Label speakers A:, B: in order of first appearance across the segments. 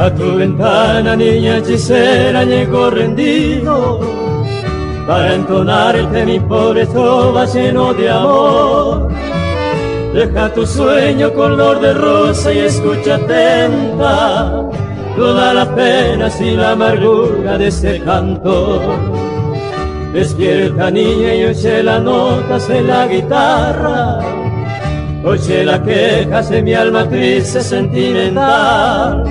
A: A tu ventana, niña hechicera, llegó rendido para entonarte mi pobre trova lleno de amor. Deja tu sueño color de rosa y escucha atenta todas las penas y la amargura de este canto. Despierta, niña, y oye las notas de la guitarra, oye las quejas de mi alma triste sentimental,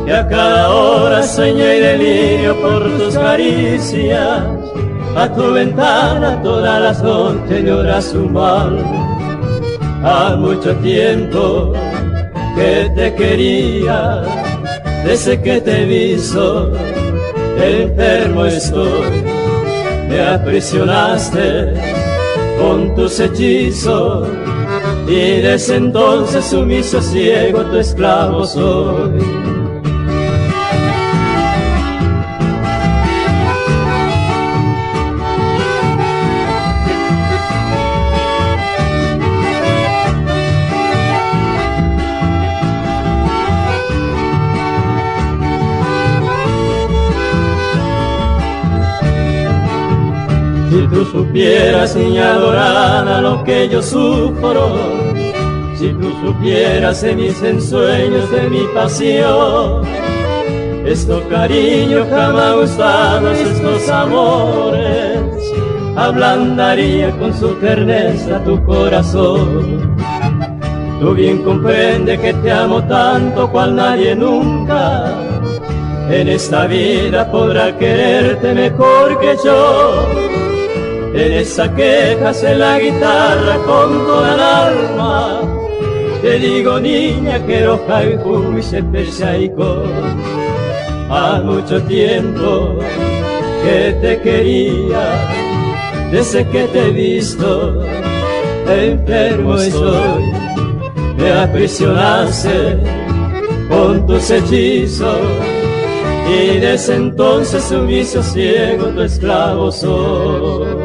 A: que a cada hora sueño y delirio por tus caricias. A tu ventana todas las noches llora su mal. Ha mucho tiempo que te quería, desde que te he visto enfermo estoy. Me aprisionaste con tus hechizos y desde entonces sumiso ciego tu esclavo soy. Si tú supieras, niña dorada, lo que yo sufro, si tú supieras de mis ensueños, de mi pasión, estos cariños jamás gustados, estos amores, ablandaría con su terneza tu corazón. Tú bien comprendes que te amo tanto cual nadie nunca en esta vida podrá quererte mejor que yo. En esa quejas en la guitarra con toda el alma, te digo, niña, que roja y jugo se persaico. Ha mucho tiempo que te quería, desde que te he visto enfermo estoy. Me aprisionaste con tus hechizos y desde entonces sumiso ciego tu esclavo soy.